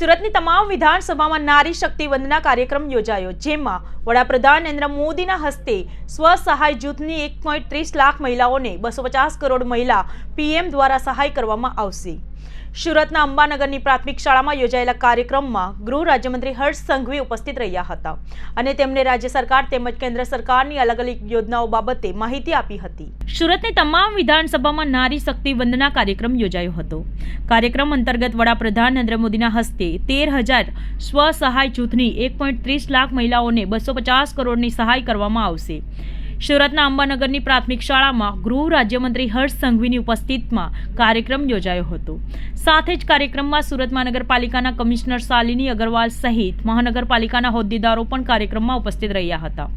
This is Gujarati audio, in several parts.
સુરતની તમામ વિધાનસભામાં નારી શક્તિ વંદના કાર્યક્રમ યોજાયો, જેમાં વડાપ્રધાન નરેન્દ્ર મોદીના હસ્તે સ્વસહાય જૂથની 1.30 લાખ મહિલાઓને 250 કરોડ મહિલા પીએમ દ્વારા સહાય કરવામાં આવશે। સુરતના અંબાનગરની પ્રાથમિક શાળામાં યોજાયેલા કાર્યક્રમમાં ગૃહ રાજ્યમંત્રી હર્ષ સંઘવી ઉપસ્થિત રહ્યા હતા અને તેમણે રાજ્ય સરકાર તેમજ કેન્દ્ર સરકારની અલગ અલગ યોજનાઓ બાબતે માહિતી આપી હતી। સુરતની તમામ વિધાનસભામાં નારી શક્તિ વંદના કાર્યક્રમ યોજાયો હતો। કાર્યક્રમ અંતર્ગત વડાપ્રધાન નરેન્દ્ર મોદીના હસ્તે 13,000 સ્વસહાય જૂથની 1.30 લાખ મહિલાઓને 250 કરોડની સહાય કરવામાં આવશે। સુરતના અંબાનગરની પ્રાથમિક શાળામાં ગૃહ રાજ્યમંત્રી હર્ષ સંઘવીની ઉપસ્થિતિમાં કાર્યક્રમ યોજાયો હતો। સાથે જ કાર્યક્રમમાં સુરત મહાનગરપાલિકાના કમિશનર શાલિની અગ્રવાલ સહિત મહાનગરપાલિકાના હોદ્દેદારો પણ કાર્યક્રમમાં ઉપસ્થિત રહ્યા હતા।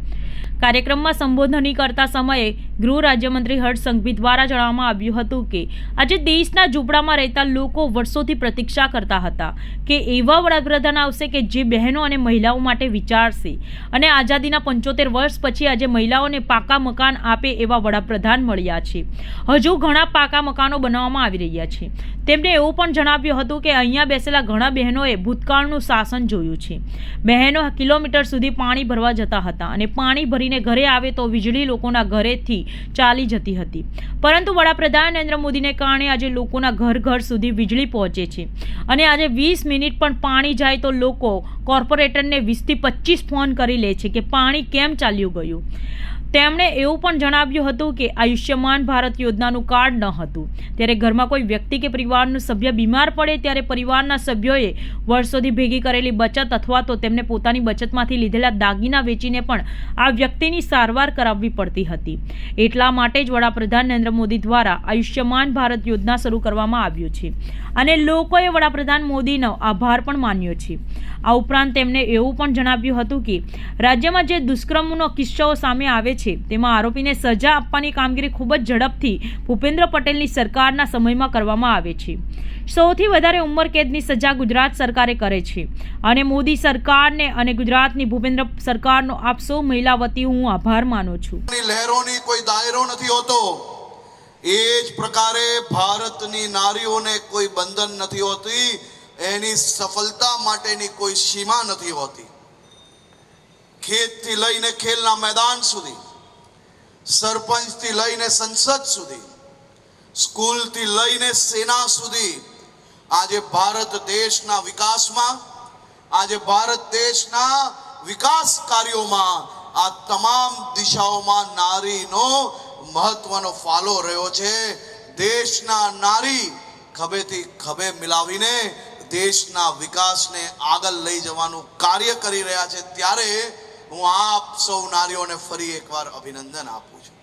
કાર્યક્રમમાં સંબોધન કરતા સમયે ગૃહ રાજ્યમંત્રી હર્ષ સંઘવી દ્વારા જણાવવામાં આવ્યું હતું કે આજે દેશના ઝૂંપડામાં રહેતા લોકો વર્ષોથી પ્રતીક્ષા કરતા હતા કે એવા વડાપ્રધાન આવશે કે જે બહેનો અને મહિલાઓ માટે વિચારશે અને આઝાદીના 75 વર્ષ પછી આજે મહિલાઓને પાકા મકાન આપે એવા વડાપ્રધાન મળ્યા છે। હજુ ઘણા પાકા મકાનો બનાવવામાં આવી રહ્યા છે। તેમણે એવું પણ જણાવ્યું હતું કે અહીંયા બેસેલા ઘણા બહેનોએ ભૂતકાળનું શાસન જોયું છે। બહેનો કિલોમીટર સુધી પાણી ભરવા જતા હતા અને પાણી ભરીને ઘરે આવે તો વીજળી લોકોના ઘરેથી ચાલી જતી હતી, પરંતુ વડાપ્રધાન નરેન્દ્ર મોદીને કારણે આજે લોકોના ઘર સુધી વીજળી પહોંચે છે અને આજે 20 મિનિટ પણ પાણી જાય તો લોકો કોર્પોરેટરને 20 થી 25 ફોન કરી લે છે કે પાણી કેમ ચાલ્યું ગયું। તેમણે એવું પણ જણાવ્યું હતું કે આયુષ્યમાન ભારત યોજનાનું કાર્ડ ન હતું, ત્યારે ઘરમાં કોઈ વ્યક્તિ કે પરિવારનું સભ્ય બીમાર પડે ત્યારે પરિવારના સભ્યોએ વર્ષોથી ભેગી કરેલી બચત અથવા તો તેમને પોતાની બચતમાંથી લીધેલા દાગીના વેચીને પણ આ વ્યક્તિની સારવાર કરાવવી પડતી હતી। એટલા માટે જ વડાપ્રધાન નરેન્દ્ર મોદી દ્વારા આયુષ્યમાન ભારત યોજના શરૂ કરવામાં આવ્યું છે અને લોકોએ વડાપ્રધાન મોદીનો આભાર પણ માન્યો છે। આ ઉપરાંત તેમણે એવું પણ જણાવ્યું હતું કે રાજ્યમાં જે દુષ્કર્મનો કિસ્સાઓ સામે આવે છે તેમાં આરોપીને સજા આપવાની કામગીરી ખૂબ જ ઝડપથી ભૂપેન્દ્ર પટેલની સરકારના સમયમાં કરવામાં આવે છે। સૌથી વધારે ઉંમરકેદની સજા ગુજરાત સરકારે કરે છે અને મોદી સરકારને અને ગુજરાતની ભૂપેન્દ્ર સરકારનો આપ સૌ મહિલા વતી હું આભાર માનું છું। લહેરોની કોઈ દાયરો નથી હોતો, એ જ પ્રકારે ભારતની નારીઓને કોઈ બંધન નથી હોતી, એની સફળતા માટેની કોઈ સીમા નથી હોતી। ખેતથી લઈને ખેલના મેદાન સુધી, સરપંચથી લઈને સંસદ સુધી, સ્કૂલથી લઈને સેના સુધી, આજે ભારત દેશના વિકાસમાં, આજે ભારત દેશના વિકાસ કાર્યોમાં આ તમામ દિશાઓમાં નારીનો મહત્વનો ફાળો રહ્યો છે। દેશના નારી ખભેથી ખભે મિલાવીને દેશના વિકાસને આગળ લઈ જવાનું કાર્ય કરી રહ્યા છે, ત્યારે હું આપ સૌ નારીઓને ફરી એકવાર અભિનંદન આપું છું।